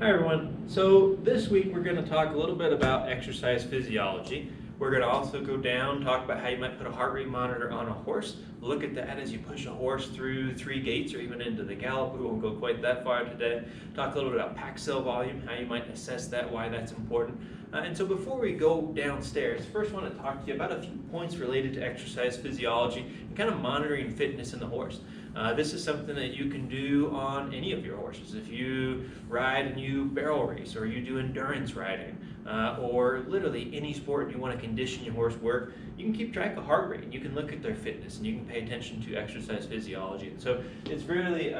Hi everyone. So this week we're going to talk a little bit about exercise physiology. We're going to also go down, talk about how you might put a heart rate monitor on a horse, look at that as you push a horse through 3 gates or even into the gallop. We won't go quite that far today. Talk a little bit about pack cell volume, how you might assess that, why that's important. And so before we go downstairs, first I want to talk to you about a few points related to exercise physiology and kind of monitoring fitness in the horse. This is something that you can do on any of your horses. If you ride and you barrel race, or you do endurance riding, or literally any sport you want to condition your horse work, you can keep track of heart rate and you can look at their fitness and you can pay attention to exercise physiology. And so it's really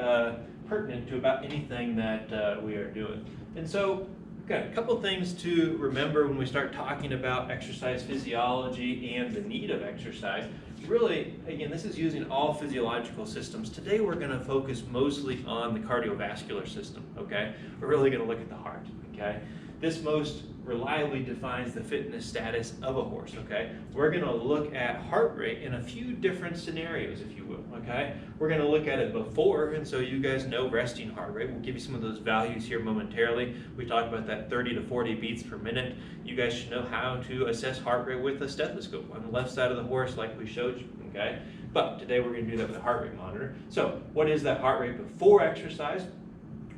pertinent to about anything that we are doing. And so we've got a couple things to remember when we start talking about exercise physiology and the need of exercise. Really, again, this is using all physiological systems. Today we're going to focus mostly on the cardiovascular system, okay? We're really going to look at the heart, okay? This most reliably defines the fitness status of a horse, okay? We're going to look at heart rate in a few different scenarios, if you will, okay? We're going to look at it before, and so you guys know resting heart rate. We'll give you some of those values here momentarily. We talked about that 30 to 40 beats per minute. You guys should know how to assess heart rate with a stethoscope on the left side of the horse like we showed you, okay? But today we're going to do that with a heart rate monitor. So what is that heart rate before exercise?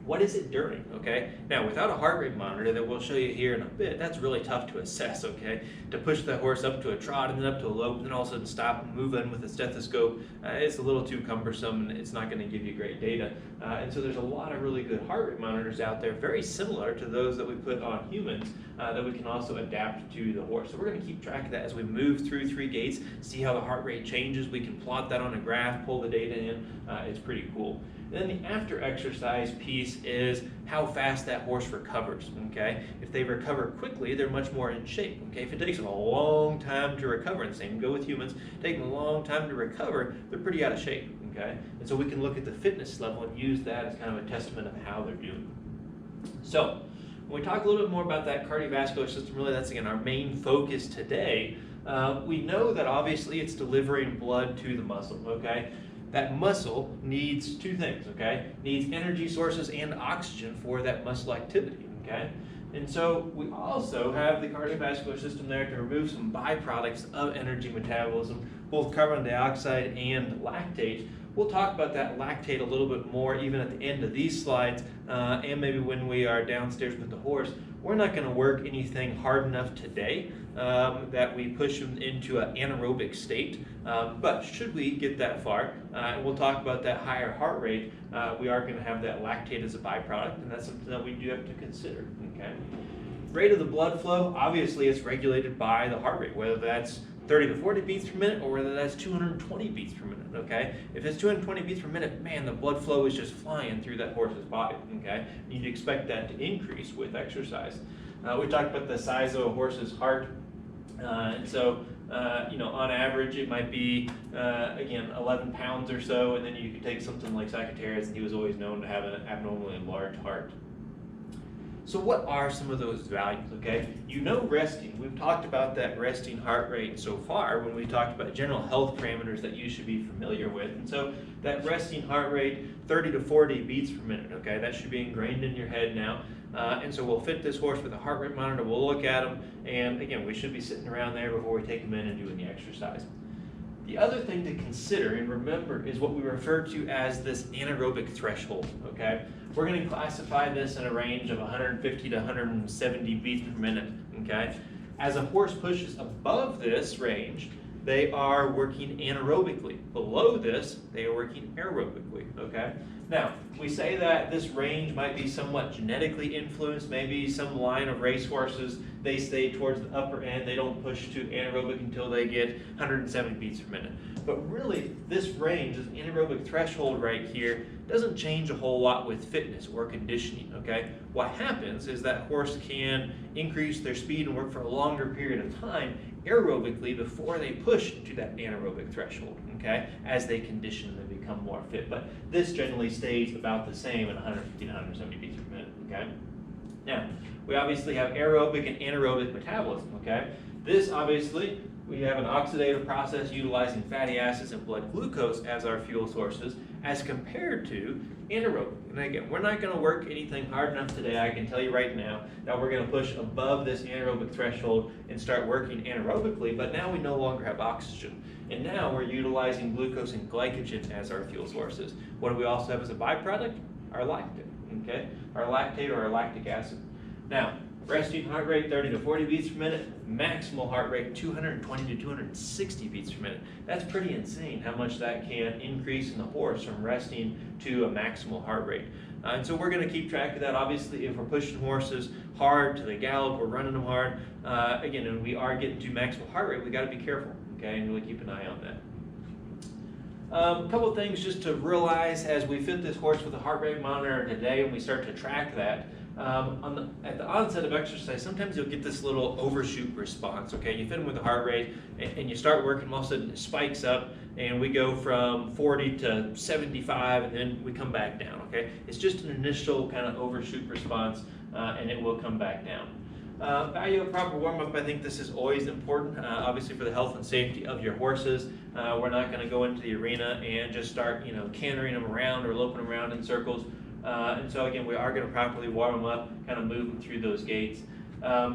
What is it during, okay? Now, without a heart rate monitor that we'll show you here in a bit, that's really tough to assess, okay? To push the horse up to a trot and then up to a lope and then all of a sudden stop and move in with a stethoscope, it's a little too cumbersome and it's not gonna give you great data. And so there's a lot of really good heart rate monitors out there, very similar to those that we put on humans, that we can also adapt to the horse. So we're gonna keep track of that as we move through 3 gates, see how the heart rate changes. We can plot that on a graph, pull the data in. It's pretty cool. Then the after exercise piece is how fast that horse recovers, okay? If they recover quickly, they're much more in shape, okay? If it takes them a long time to recover, and same go with humans, taking a long time to recover, they're pretty out of shape, okay? And so we can look at the fitness level and use that as kind of a testament of how they're doing. So when we talk a little bit more about that cardiovascular system, really that's again our main focus today. We know that obviously it's delivering blood to the muscle, okay? That muscle needs 2 things, okay? Needs energy sources and oxygen for that muscle activity, okay? And so we also have the cardiovascular system there to remove some byproducts of energy metabolism, both carbon dioxide and lactate. We'll talk about that lactate a little bit more even at the end of these slides, and maybe when we are downstairs with the horse. We're not going to work anything hard enough today that we push them into an anaerobic state, but should we get that far, and we'll talk about that higher heart rate, we are going to have that lactate as a byproduct, and that's something that we do have to consider, okay? Rate of the blood flow, obviously it's regulated by the heart rate, whether that's 30 to 40 beats per minute or whether that's 220 beats per minute, okay? If it's 220 beats per minute, man, the blood flow is just flying through that horse's body, okay? You'd expect that to increase with exercise. We talked about the size of a horse's heart, and so, you know, on average it might be, again, 11 pounds or so, and then you could take something like Sagittarius, and he was always known to have an abnormally large heart. So what are some of those values, okay? You know resting. We've talked about that resting heart rate so far when we talked about general health parameters that you should be familiar with. And so that resting heart rate, 30 to 40 beats per minute, okay? That should be ingrained in your head now. And so we'll fit this horse with a heart rate monitor. We'll look at him. And again, we should be sitting around there before we take him in and doing the exercise. The other thing to consider and remember is what we refer to as this anaerobic threshold, okay? We're going to classify this in a range of 150 to 170 beats per minute, okay? As a horse pushes above this range, they are working anaerobically. Below this, they are working aerobically, okay? Now, we say that this range might be somewhat genetically influenced. Maybe some line of racehorses, they stay towards the upper end. They don't push to anaerobic until they get 170 beats per minute. But really, this range, this anaerobic threshold right here, doesn't change a whole lot with fitness or conditioning, okay? What happens is that horse can increase their speed and work for a longer period of time aerobically before they push to that anaerobic threshold, okay, as they condition and they become more fit. But this generally stays about the same at 150 to 170 beats per minute, okay? Now, we obviously have aerobic and anaerobic metabolism, okay? This obviously, we have an oxidative process utilizing fatty acids and blood glucose as our fuel sources as compared to anaerobic, And again, we're not going to work anything hard enough today. I can tell you right now that we're going to push above this anaerobic threshold and start working anaerobically, but now we no longer have oxygen. And now we're utilizing glucose and glycogen as our fuel sources. What do we also have as a byproduct? Our lactate, okay? Our lactate or our lactic acid. Now, resting heart rate 30 to 40 beats per minute, maximal heart rate 220 to 260 beats per minute. That's pretty insane how much that can increase in the horse from resting to a maximal heart rate. And so we're going to keep track of that. Obviously, if we're pushing horses hard to the gallop, we're running them hard, again, and we are getting to maximal heart rate, we got to be careful, okay, and really keep an eye on that. A couple of things just to realize as we fit this horse with a heart rate monitor today and we start to track that. At the onset of exercise, sometimes you'll get this little overshoot response, okay? You fit them with a heart rate and you start working, all of a sudden it spikes up and we go from 40 to 75 and then we come back down, okay? It's just an initial kind of overshoot response and it will come back down. Value of proper warm-up, I think this is always important, obviously for the health and safety of your horses. We're not going to go into the arena and just start, cantering them around or loping them around in circles. And so again, we are going to properly warm them up, kind of move them through those gates.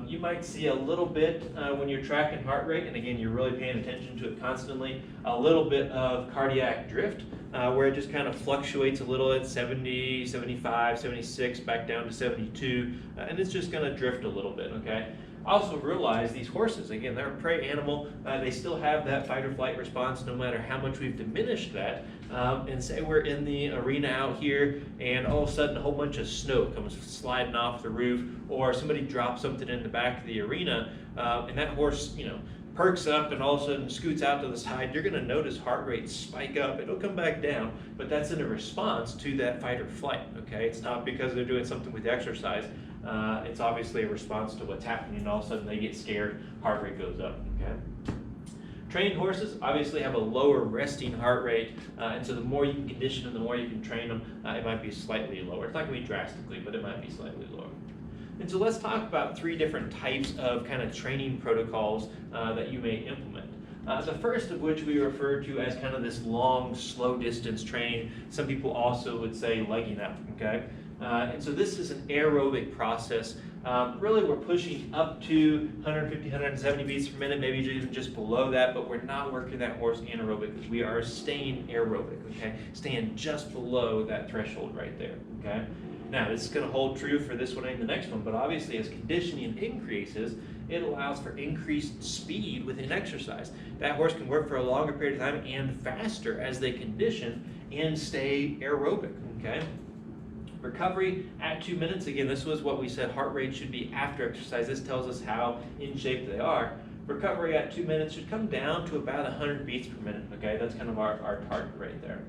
You might see a little bit when you're tracking heart rate, and again, you're really paying attention to it constantly, a little bit of cardiac drift, where it just kind of fluctuates a little at 70, 75, 76, back down to 72, and it's just going to drift a little bit, okay? Also realize these horses, again, they're a prey animal. They still have that fight or flight response no matter how much we've diminished that. And say we're in the arena out here and all of a sudden a whole bunch of snow comes sliding off the roof, or somebody drops something in the back of the arena and that horse, perks up and all of a sudden scoots out to the side. You're going to notice heart rate spike up. It'll come back down, but that's in a response to that fight or flight, okay? It's not because they're doing something with the exercise. It's obviously a response to what's happening, and all of a sudden they get scared, heart rate goes up, okay? Trained horses obviously have a lower resting heart rate, and so the more you can condition them, the more you can train them, it might be slightly lower. It's not going to be drastically, but it might be slightly lower. And so let's talk about 3 different types of kind of training protocols that you may implement. The first of which we refer to as kind of this long, slow distance training. Some people also would say legging out, okay? And so this is an aerobic process. Really, we're pushing up to 150, 170 beats per minute, maybe even just below that, but we're not working that horse anaerobically. We are staying aerobic, okay? Staying just below that threshold right there, okay? Now, this is going to hold true for this one and the next one, but obviously as conditioning increases, it allows for increased speed within exercise. That horse can work for a longer period of time and faster as they condition and stay aerobic, okay? Recovery at 2 minutes. Again, this was what we said heart rate should be after exercise. This tells us how in shape they are. Recovery at 2 minutes should come down to about 100 beats per minute, okay? That's kind of our target right there.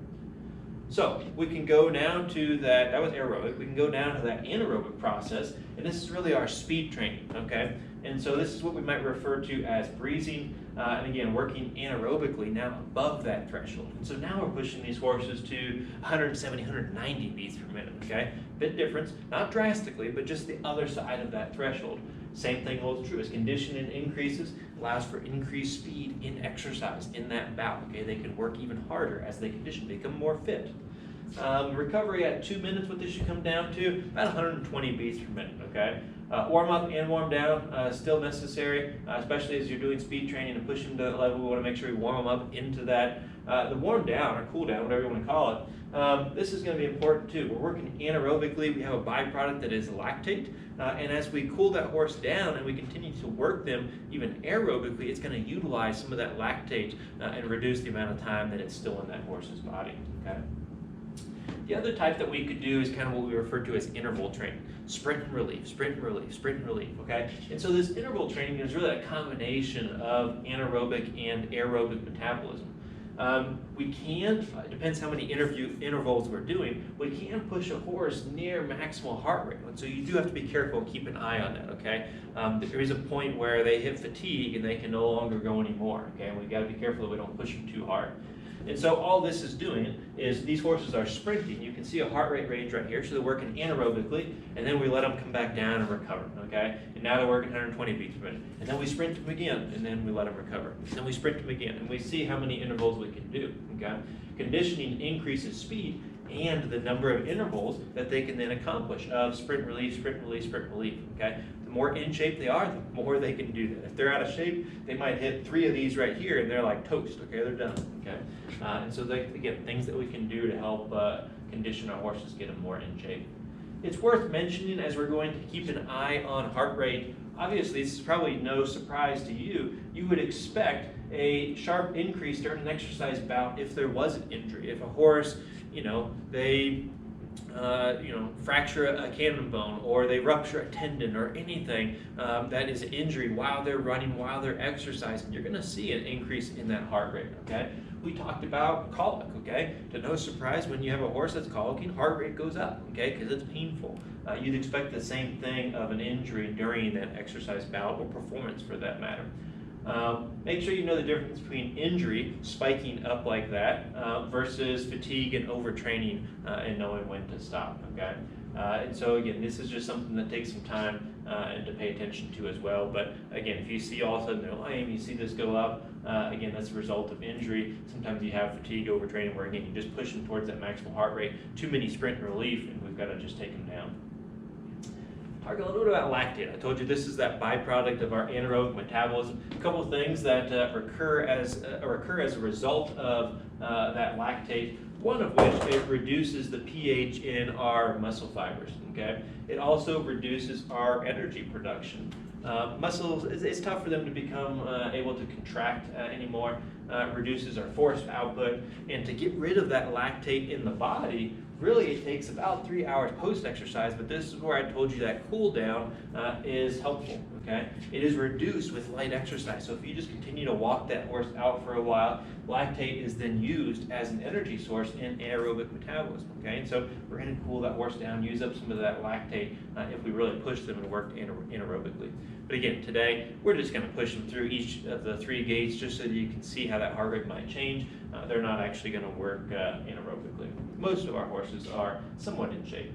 So we can go down to that was aerobic, we can go down to that anaerobic process, and this is really our speed training, okay? And so this is what we might refer to as breezing, and again, working anaerobically now above that threshold. And so now we're pushing these horses to 170, 190 beats per minute, okay? Bit difference, not drastically, but just the other side of that threshold. Same thing holds true. As conditioning increases, allows for increased speed in exercise in that bout, okay? They can work even harder as they condition, become more fit. Recovery at 2 minutes, what this should come down to, about 120 beats per minute, okay? Warm up and warm down, still necessary, especially as you're doing speed training and pushing to that level. We want to make sure we warm them up into that. The warm down or cool down, whatever you want to call it, this is going to be important too. We're working anaerobically. We have a byproduct that is lactate, and as we cool that horse down and we continue to work them even aerobically, it's going to utilize some of that lactate and reduce the amount of time that it's still in that horse's body, okay? The other type that we could do is kind of what we refer to as interval training. Sprint and relief, sprint and relief, sprint and relief, okay? And so this interval training is really a combination of anaerobic and aerobic metabolism. We can, it depends how many intervals we're doing, we can push a horse near maximal heart rate. And so you do have to be careful and keep an eye on that, okay? There is a point where they hit fatigue and they can no longer go anymore, okay? And we've got to be careful that we don't push them too hard. And so all this is doing is these horses are sprinting. You can see a heart rate range right here. So they're working anaerobically, and then we let them come back down and recover, okay? And now they're working 120 beats per minute. And then we sprint them again, and then we let them recover. And then we sprint them again, and we see how many intervals we can do, okay? Conditioning increases speed, and the number of intervals that they can then accomplish of sprint, release, sprint, release, sprint, relief, okay? The more in shape they are, the more they can do that. If they're out of shape, they might hit 3 of these right here and they're like toast, okay, they're done, okay? And so again, things that we can do to help condition our horses, get them more in shape. It's worth mentioning, as we're going to keep an eye on heart rate, obviously this is probably no surprise to you, you would expect a sharp increase during an exercise bout if there was an injury. If a horse, they fracture a cannon bone, or they rupture a tendon, or anything that is an injury while they're running, while they're exercising, you're going to see an increase in that heart rate, okay? We talked about colic, okay? To no surprise, when you have a horse that's colicking, heart rate goes up, okay? Because it's painful. You'd expect the same thing of an injury during that exercise bout, or performance for that matter. Make sure you know the difference between injury, spiking up like that, versus fatigue and overtraining, and knowing when to stop, okay? And so again, this is just something that takes some time and to pay attention to as well. But again, if you see all of a sudden they're lame, you see this go up, again, that's a result of injury. Sometimes you have fatigue, overtraining, where again, you just push them towards that maximal heart rate, too many sprint and relief, and we've got to just take them down. Talk a little bit about lactate. I told you this is that byproduct of our anaerobic metabolism. A couple of things that occur as a result of that lactate. One of which, it reduces the pH in our muscle fibers. Okay, it also reduces our energy production. Muscles, it's tough for them to become able to contract anymore. Reduces our force output, and to get rid of that lactate in the body, really it takes about 3 hours post-exercise, but this is where I told you that cool down is helpful, okay? It is reduced with light exercise, so if you just continue to walk that horse out for a while, lactate is then used as an energy source in aerobic metabolism, okay? And so we're going to cool that horse down, use up some of that lactate if we really push them and work anaerobically. But again, today, we're just going to push them through each of the 3 gates just so that you can see how that heart rate might change. They're not actually going to work anaerobically. Most of our horses are somewhat in shape.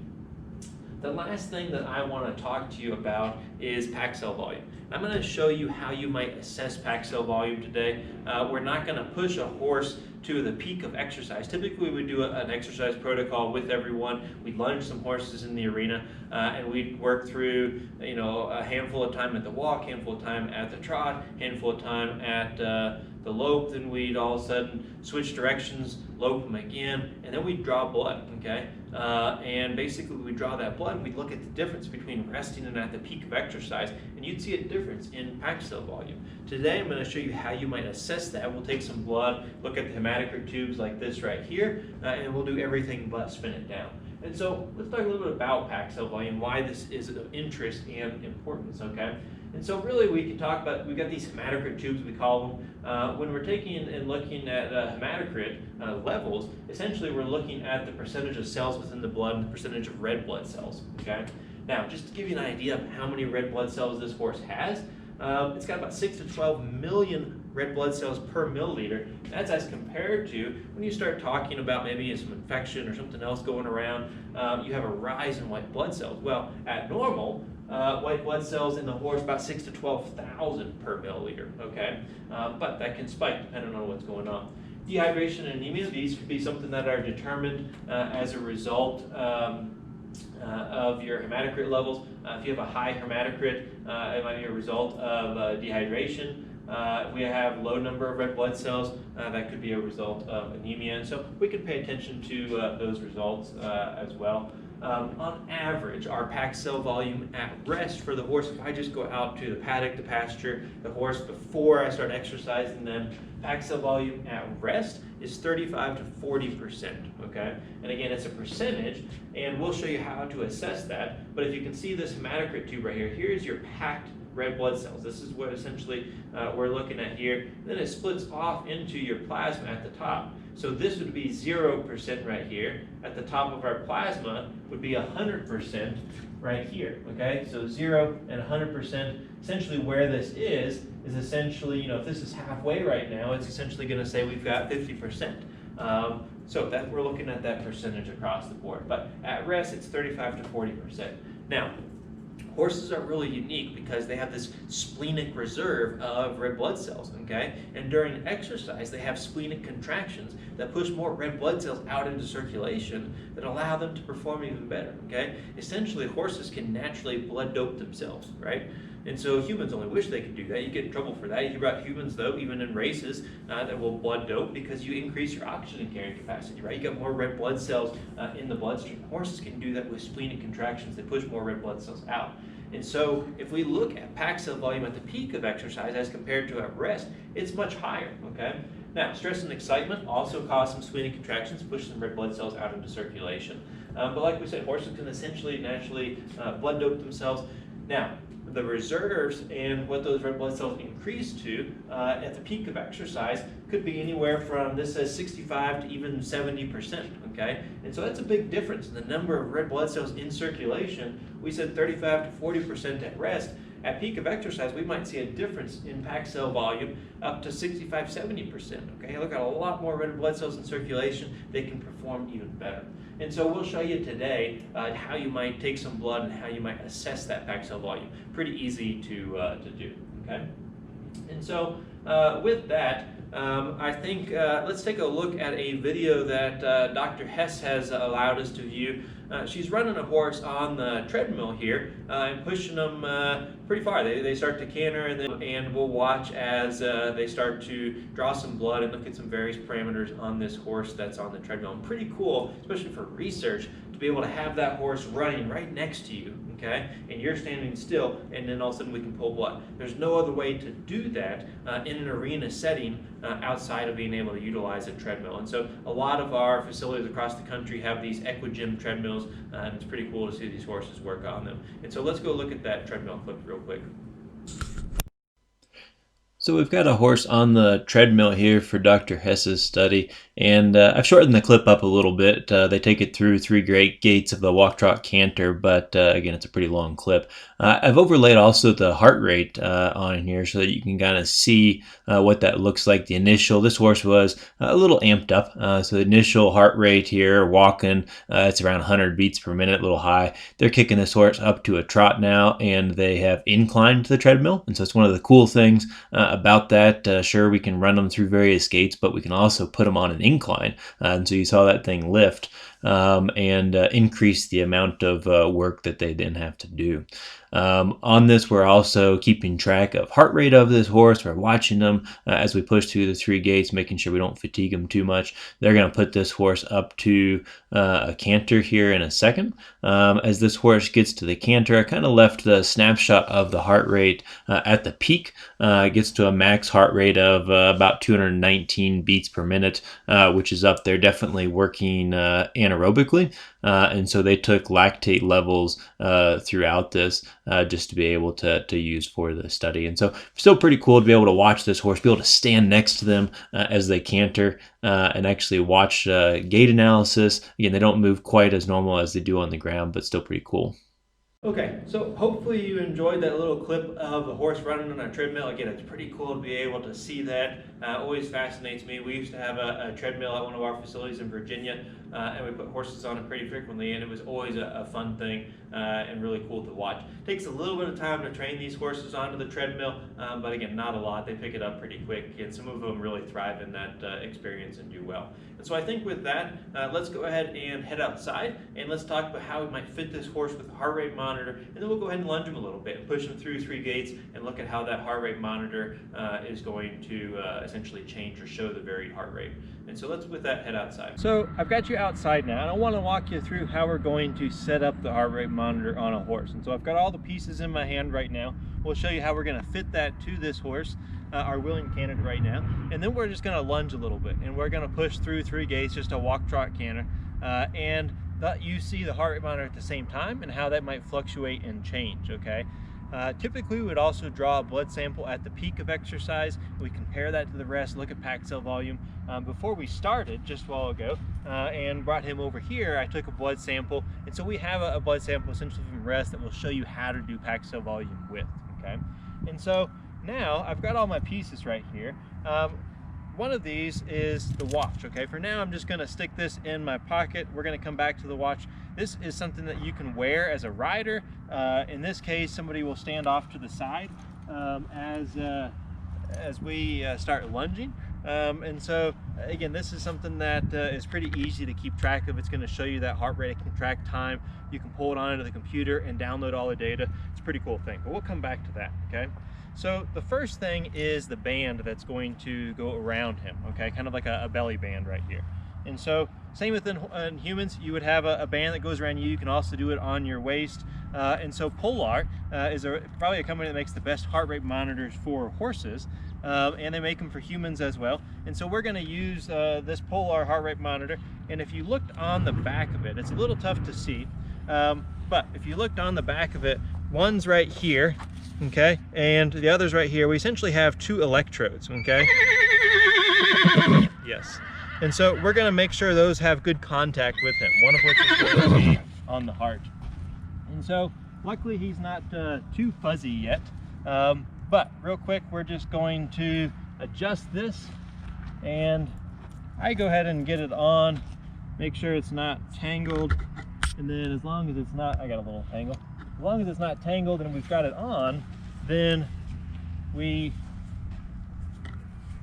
The last thing that I want to talk to you about is pack cell volume. I'm going to show you how you might assess pack cell volume today. We're not going to push a horse to the peak of exercise. Typically we do an exercise protocol with everyone. We'd lunge some horses in the arena and we'd work through a handful of time at the walk, handful of time at the trot, handful of time at the lope. Then we'd all of a sudden switch directions, lope them again, and then we'd draw blood, okay? And basically we draw that blood and we'd look at the difference between resting and at the peak of exercise, and you'd see a difference in pack cell volume. Today I'm going to show you how you might assess that. We'll take some blood, look at the hematocrit tubes like this right here, and we'll do everything but spin it down. And so let's talk a little bit about pack cell volume, why this is of interest and importance, okay? And so really we can talk about, we've got these hematocrit tubes, we call them. When we're taking and looking at hematocrit levels, essentially we're looking at the percentage of cells within the blood and the percentage of red blood cells, okay? Now, just to give you an idea of how many red blood cells this horse has, it's got about 6 to 12 million red blood cells per milliliter. That's as compared to when you start talking about maybe some infection or something else going around, you have a rise in white blood cells. Well, at normal, white blood cells in the horse about 6 to 12,000 per milliliter, okay? But that can spike depending on what's going on. Dehydration and anemia, these could be something that are determined as a result of your hematocrit levels. If you have a high hematocrit, it might be a result of dehydration. If we have low number of red blood cells, that could be a result of anemia. And so we can pay attention to those results as well. On average, our pack cell volume at rest for the horse, if I just go out to the paddock, the pasture, the horse before I start exercising them, pack cell volume at rest is 35 to 40%, okay? And again, it's a percentage, and we'll show you how to assess that. But if you can see this hematocrit tube right here, here's your packed red blood cells. This is what essentially we're looking at here. And then it splits off into your plasma at the top. So this would be 0% right here. At the top of our plasma would be 100% right here, okay? So 0 and 100%, essentially where this is essentially, if this is halfway right now, it's essentially gonna say we've got 50%. So that we're looking at that percentage across the board. But at rest, it's 35 to 40%. Now, Horses are really unique because they have this splenic reserve of red blood cells, okay? And during exercise, they have splenic contractions that push more red blood cells out into circulation that allow them to perform even better, okay? Essentially, horses can naturally blood dope themselves, right? And so humans only wish they could do that. You get in trouble for that. You hear about humans, though, even in races, that will blood dope because you increase your oxygen carrying capacity, right? You got more red blood cells in the bloodstream. Horses can do that with splenic contractions. They push more red blood cells out. And so if we look at packed cell volume at the peak of exercise as compared to at rest, it's much higher, okay? Now, stress and excitement also cause some splenic contractions, push some red blood cells out into circulation. But like we said, horses can essentially naturally blood dope themselves. Now, the reserves and what those red blood cells increase to at the peak of exercise could be anywhere from, this says 65 to even 70%, okay? And so that's a big difference in the number of red blood cells in circulation. We said 35 to 40% at rest. At peak of exercise, we might see a difference in packed cell volume up to 65, 70%, okay? Look at a lot more red blood cells in circulation, they can perform even better. And so we'll show you today how you might take some blood and how you might assess that packed cell volume. Pretty easy to do, okay? And so with that, I think let's take a look at a video that Dr. Hess has allowed us to view. She's running a horse on the treadmill here and pushing them pretty far. They start to canter, and we'll watch as they start to draw some blood and look at some various parameters on this horse that's on the treadmill. And pretty cool, especially for research, to be able to have that horse running right next to you, okay? And you're standing still, and then all of a sudden we can pull blood. There's no other way to do that in an arena setting outside of being able to utilize a treadmill. And so a lot of our facilities across the country have these EquiGym treadmills, and it's pretty cool to see these horses work on them. And so let's go look at that treadmill clip real quick. So we've got a horse on the treadmill here for Dr. Hess's study, and I've shortened the clip up a little bit. They take it through 3 great gaits of the walk, trot, canter, but again, it's a pretty long clip. I've overlaid also the heart rate on here so that you can kind of see what that looks like. This horse was a little amped up, so the initial heart rate here, walking, it's around 100 beats per minute, a little high. They're kicking this horse up to a trot now, and they have inclined the treadmill, and so it's one of the cool things about that. Sure, we can run them through various gaits, but we can also put them on an incline. And so you saw that thing lift and increase the amount of work that they then have to do. On this, we're also keeping track of heart rate of this horse. We're watching them as we push through the 3 gaits, making sure we don't fatigue them too much. They're going to put this horse up to a canter here in a second. As this horse gets to the canter, I kind of left the snapshot of the heart rate at the peak. It gets to a max heart rate of about 219 beats per minute, which is up there, definitely working anaerobically. And so they took lactate levels throughout this just to be able to use for the study. And so still pretty cool to be able to watch this horse, be able to stand next to them as they canter and actually watch gait analysis. Again, they don't move quite as normal as they do on the ground, but still pretty cool. Okay, so hopefully you enjoyed that little clip of a horse running on a treadmill. Again, it's pretty cool to be able to see that. Always fascinates me. We used to have a treadmill at one of our facilities in Virginia, and we put horses on it pretty frequently, and it was always a fun thing and really cool to watch. It takes a little bit of time to train these horses onto the treadmill, but again, not a lot. They pick it up pretty quick, and some of them really thrive in that experience and do well. And so I think with that, let's go ahead and head outside, and let's talk about how we might fit this horse with a heart rate monitor, and then we'll go ahead and lunge him a little bit and push him through 3 gaits and look at how that heart rate monitor is going to essentially change or show the varied heart rate. And so let's, with that, head outside. So I've got you outside now, and I want to walk you through how we're going to set up the heart rate monitor on a horse. And so I've got all the pieces in my hand right now. We'll show you how we're going to fit that to this horse, our willing candidate right now. And then we're just going to lunge a little bit, and we're going to push through 3 gaits, just a walk, trot, canter. And you see the heart rate monitor at the same time and how that might fluctuate and change, okay? Typically, we would also draw a blood sample at the peak of exercise. We compare that to the rest, look at packed cell volume. Before we started, just a while ago, and brought him over here, I took a blood sample. And so we have a blood sample essentially from rest that will show you how to do packed cell volume with, okay? And so now I've got all my pieces right here. one of these is the watch. Okay, for now I'm just going to stick this in my pocket. We're going to come back to the watch. This is something that you can wear as a rider. In this case, somebody will stand off to the side as we start lunging. And so again, this is something that is pretty easy to keep track of. It's going to show you that heart rate. It can track time. You can pull it onto the computer and download all the data. It's a pretty cool thing, but we'll come back to that. Okay, so the first thing is the band that's going to go around him. Okay, kind of like a belly band right here. And so same within humans, you would have a band that goes around you. You can also do it on your waist. And so Polar is probably a company that makes the best heart rate monitors for horses. And they make them for humans as well. And so we're going to use this Polar heart rate monitor. And if you looked on the back of it, it's a little tough to see. But if you looked on the back of it, one's right here, okay, and the other's right here. We essentially have 2 electrodes, okay? Yes. And so we're going to make sure those have good contact with him, one of which is going to be on the heart. And so luckily he's not too fuzzy yet. But real quick, we're just going to adjust this, and I go ahead and get it on, make sure it's not tangled, and then as long as it's not, I got a little tangle, as long as it's not tangled and we've got it on, then we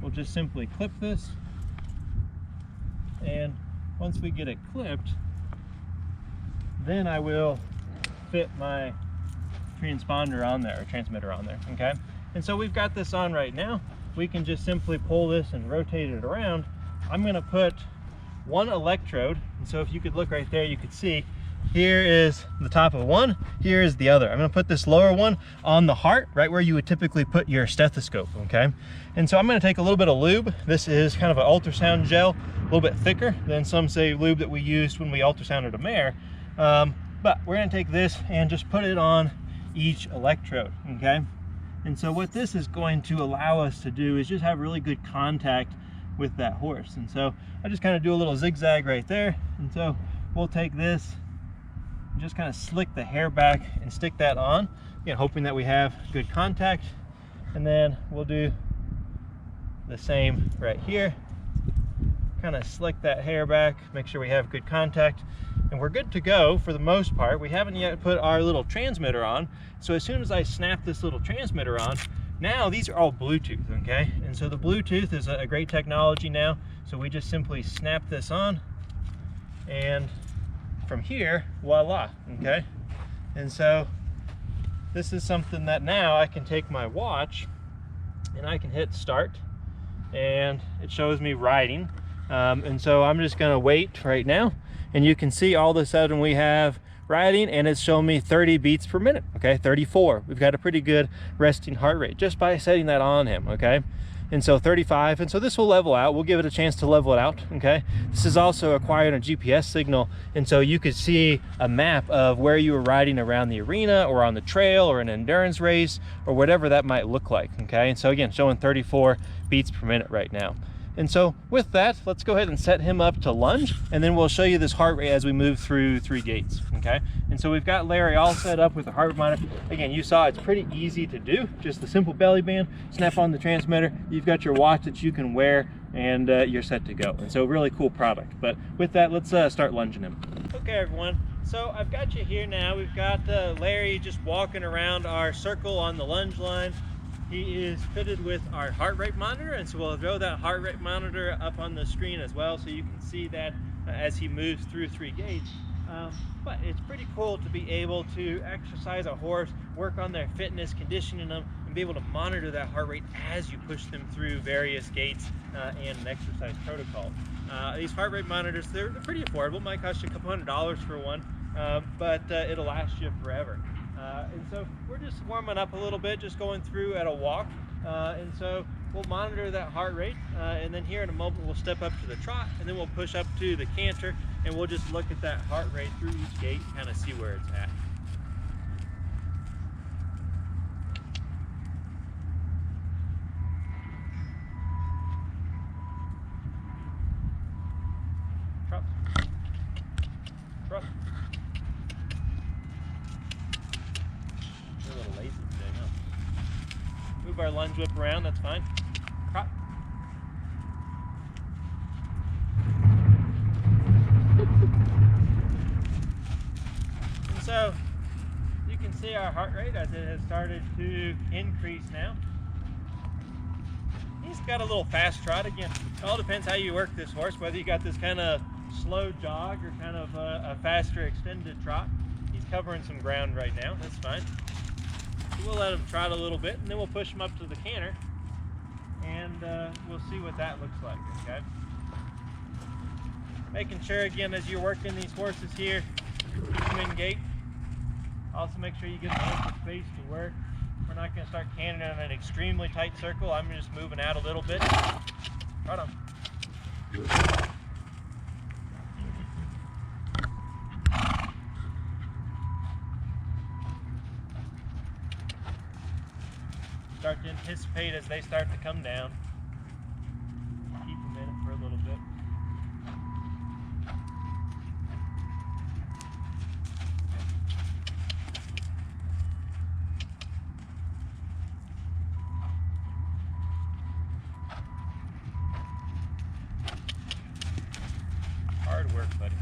will just simply clip this. And once we get it clipped, then I will fit my transponder on there, or transmitter on there, okay? And so we've got this on right now. We can just simply pull this and rotate it around. I'm gonna put 1 electrode, and so if you could look right there, you could see here is the top of one, here is the other. I'm gonna put this lower one on the heart, right where you would typically put your stethoscope, okay? And so I'm gonna take a little bit of lube. This is kind of an ultrasound gel, a little bit thicker than some say lube that we used when we ultrasounded a mare. But we're gonna take this and just put it on each electrode, okay? And so what this is going to allow us to do is just have really good contact with that horse. And so I just kind of do a little zigzag right there. And so we'll take this, just kind of slick the hair back and stick that on, again, hoping that we have good contact. And then we'll do the same right here, kind of slick that hair back, make sure we have good contact, and we're good to go for the most part. We haven't yet put our little transmitter on, so as soon as I snap this little transmitter on, now these are all Bluetooth, okay? And so the Bluetooth is a great technology now, so we just simply snap this on, and from here, voila, okay? And so this is something that now I can take my watch and I can hit start, and it shows me riding. And so I'm just gonna wait right now, and you can see all of a sudden we have riding, and it's showing me 30 beats per minute, okay, 34. We've got a pretty good resting heart rate just by setting that on him, okay? And so 35, and so this will level out. We'll give it a chance to level it out, okay? This is also acquiring a GPS signal, and so you could see a map of where you were riding around the arena or on the trail or an endurance race or whatever that might look like, okay? And so again, showing 34 beats per minute right now. And so with that, let's go ahead and set him up to lunge, and then we'll show you this heart rate as we move through 3 gates, okay? And so we've got Larry all set up with the heart rate monitor. Again, you saw it's pretty easy to do, just the simple belly band, snap on the transmitter, you've got your watch that you can wear, and you're set to go. And so really cool product. But with that, let's start lunging him. Okay, everyone, so I've got you here now. We've got Larry just walking around our circle on the lunge line. He is fitted with our heart rate monitor, and so we'll throw that heart rate monitor up on the screen as well, so you can see that as he moves through 3 gates. But it's pretty cool to be able to exercise a horse, work on their fitness, conditioning them, and be able to monitor that heart rate as you push them through various gates and an exercise protocol. These heart rate monitors, they're pretty affordable. Might cost you a couple $100 for one, but it'll last you forever. And so we're just warming up a little bit, just going through at a walk. And so we'll monitor that heart rate, and then here in a moment we'll step up to the trot, and then we'll push up to the canter, and we'll just look at that heart rate through each gate and kind of see where it's at. Trot. Trot. You're a little lazy today, huh? Move our lunge whip around, that's fine. Trot. our heart rate as it has started to increase now. He's got a little fast trot. Again, it all depends how you work this horse, whether you got this kind of slow jog or kind of a faster extended trot. He's covering some ground right now, that's fine. So we'll let him trot a little bit and then we'll push him up to the canter and we'll see what that looks like, okay? Making sure again as you're working these horses here, keep them in gait. Also make sure you give them ample space to work. We're not going to start canting on an extremely tight circle. I'm just moving out a little bit. Right on. Start to anticipate as they start to come down. Keep them in it for a little bit. Hard work, buddy.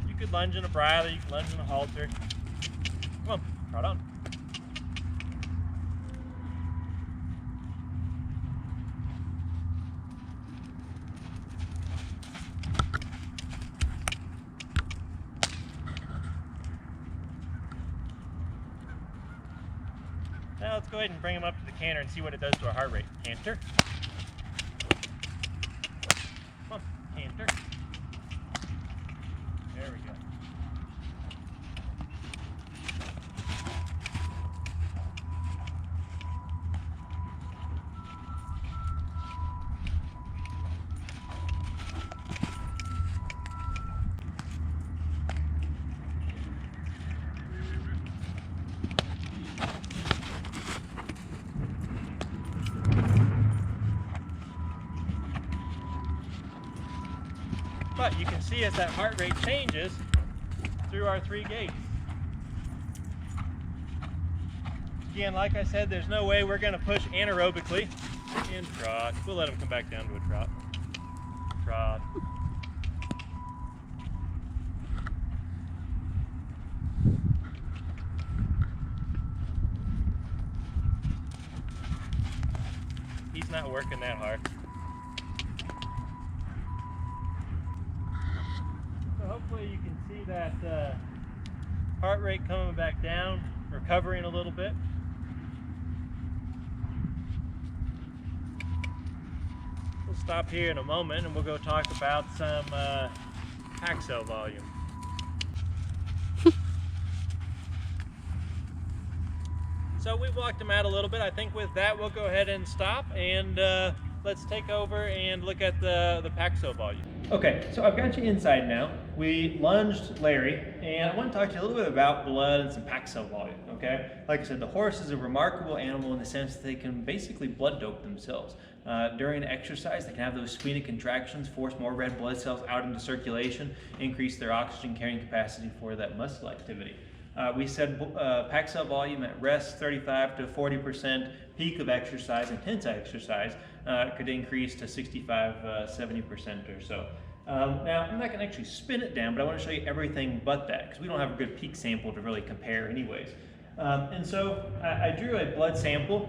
You could lunge in a bridle, you can lunge in a halter. Come on, trot on. Now let's go ahead and bring him up to the canter and see what it does to our heart rate. Canter. Come on, canter. There we go. But you can see as that heart rate changes through our 3 gates. Again, like I said, there's no way we're going to push anaerobically and trot. We'll let him come back down to a trot. Trot. He's not working that hard. Hopefully you can see that heart rate coming back down, recovering a little bit. We'll stop here in a moment and we'll go talk about some pack cell volume. So we've walked them out a little bit. I think with that we'll go ahead and stop and let's take over and look at the pack cell volume. Okay, so I've got you inside now. We lunged Larry, and I want to talk to you a little bit about blood and some pack cell volume, okay? Like I said, the horse is a remarkable animal in the sense that they can basically blood dope themselves. During exercise, they can have those splenic contractions, force more red blood cells out into circulation, increase their oxygen carrying capacity for that muscle activity. We said pack cell volume at rest, 35 to 40%, peak of exercise, intense exercise, could increase to 65, 70% or so. Now, I'm not going to actually spin it down, but I want to show you everything but that, because we don't have a good peak sample to really compare anyways. And so I drew a blood sample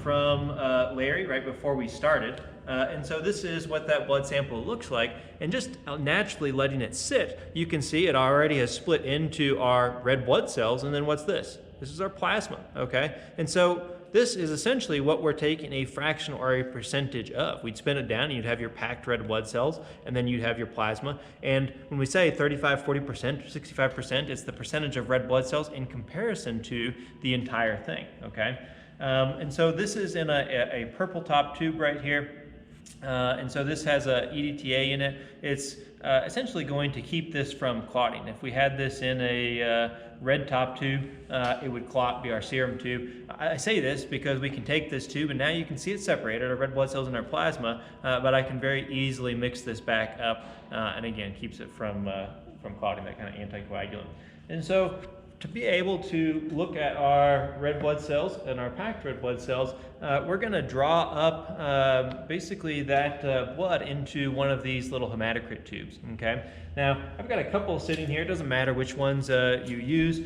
from Larry right before we started. And so this is what that blood sample looks like. And just naturally letting it sit, you can see it already has split into our red blood cells. And then what's this? This is our plasma, okay? And so this is essentially what we're taking a fraction or a percentage of. We'd spin it down and you'd have your packed red blood cells, and then you'd have your plasma. And when we say 35, 40%, 65%, it's the percentage of red blood cells in comparison to the entire thing, okay? And so this is in a purple top tube right here. And so this has a EDTA in it. It's essentially going to keep this from clotting. If we had this in a red top tube, it would clot, be our serum tube. I say this because we can take this tube and now you can see it separated, our red blood cells and our plasma, but I can very easily mix this back up and again keeps it from from clotting, that kind of anticoagulant. And so to be able to look at our red blood cells and our packed red blood cells, we're going to draw up basically that blood into one of these little hematocrit tubes. Okay. Now I've got a couple sitting here. It doesn't matter which ones you use.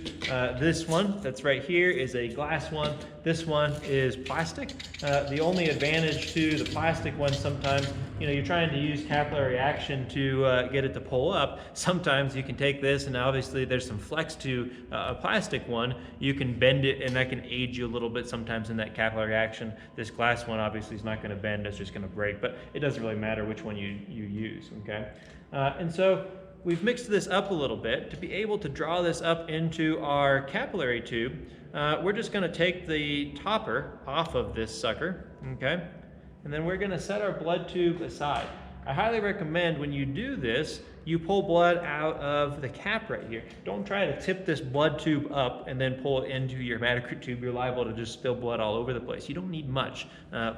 This one that's right here is a glass one. This one is plastic. The only advantage to the plastic one, sometimes you're trying to use capillary action to get it to pull up. Sometimes you can take this, and obviously there's some flex to a plastic one. You can bend it, and that can aid you a little bit sometimes in that capillary action. This glass one obviously is not going to bend, it's just going to break, but it doesn't really matter which one you use. Okay, and so we've mixed this up a little bit. To be able to draw this up into our capillary tube, we're just going to take the topper off of this sucker, okay, and then we're going to set our blood tube aside. I highly recommend when you do this, you pull blood out of the cap right here. Don't try to tip this blood tube up and then pull it into your hematocrit tube. You're liable to just spill blood all over the place. You don't need much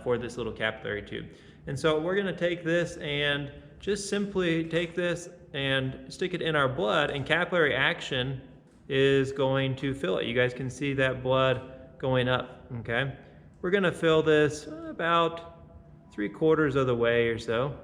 for this little capillary tube. And so we're going to take this and just simply take this and stick it in our blood, and capillary action is going to fill it. You guys can see that blood going up, okay? We're going to fill this about 3/4 of the way or so.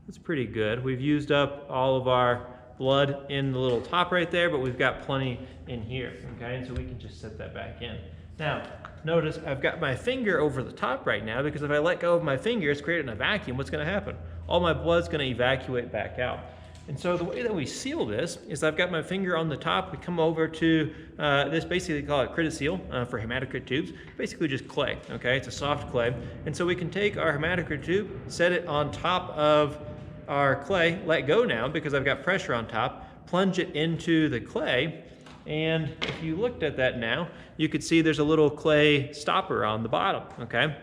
That's pretty good. We've used up all of our blood in the little top right there, but we've got plenty in here, okay? And so we can just set that back in. Now, notice I've got my finger over the top right now, because if I let go of my finger, it's creating a vacuum. What's going to happen? All my blood's going to evacuate back out. And so the way that we seal this is I've got my finger on the top. We come over to this, basically call it critoseal for hematocrit tubes. Basically just clay, okay? It's a soft clay. And so we can take our hematocrit tube, set it on top of our clay, let go now because I've got pressure on top, plunge it into the clay, and if you looked at that now, you could see there's a little clay stopper on the bottom, okay?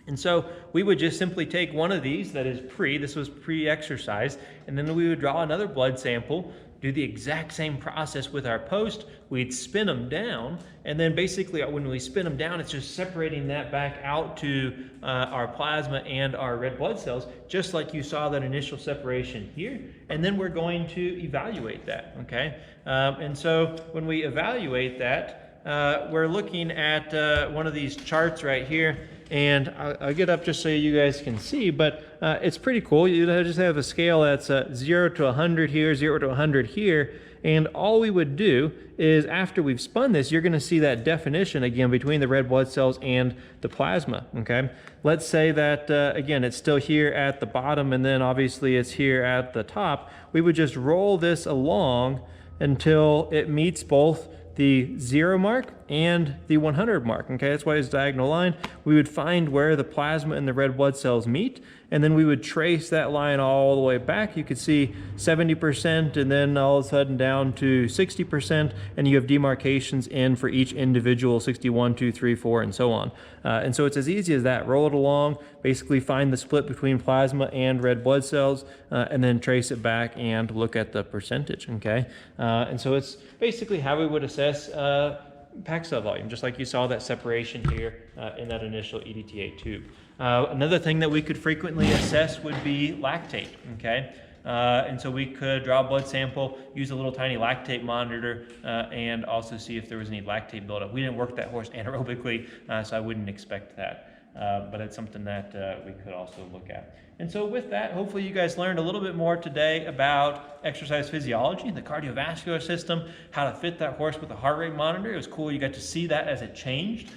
And so we would just simply take one of these that is this was pre-exercise, and then we would draw another blood sample, do the exact same process with our post. We'd spin them down, and then basically when we spin them down, it's just separating that back out to our plasma and our red blood cells, just like you saw that initial separation here. And then we're going to evaluate that, okay? And so when we evaluate that, we're looking at one of these charts right here, and I'll get up just so you guys can see, but it's pretty cool. You just have a scale that's 0 to 100 here, 0 to 100 here, and all we would do is after we've spun this, you're going to see that definition again between the red blood cells and the plasma, okay? Let's say that, again, it's still here at the bottom, and then obviously it's here at the top. We would just roll this along until it meets both the 0 mark and the 100 mark, okay? That's why it's diagonal line. We would find where the plasma and the red blood cells meet, and then we would trace that line all the way back. You could see 70%, and then all of a sudden down to 60%, and you have demarcations in for each individual 61, 2, 3, 4, and so on. And so it's as easy as that. Roll it along, basically find the split between plasma and red blood cells, and then trace it back and look at the percentage, okay? And so it's basically how we would assess packed cell volume, just like you saw that separation here in that initial EDTA tube. Another thing that we could frequently assess would be lactate, okay? And so we could draw a blood sample, use a little tiny lactate monitor, and also see if there was any lactate buildup. We didn't work that horse anaerobically, so I wouldn't expect that. But it's something that we could also look at. And so with that, hopefully you guys learned a little bit more today about exercise physiology, the cardiovascular system, how to fit that horse with a heart rate monitor. It was cool. You got to see that as it changed.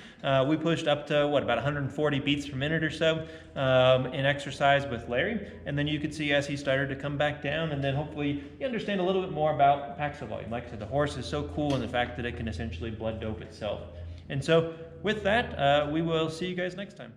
We pushed up to, about 140 beats per minute or so in exercise with Larry. And then you could see as he started to come back down, and then hopefully you understand a little bit more about packed cell volume. Like I said, the horse is so cool in the fact that it can essentially blood dope itself. And so with that, we will see you guys next time.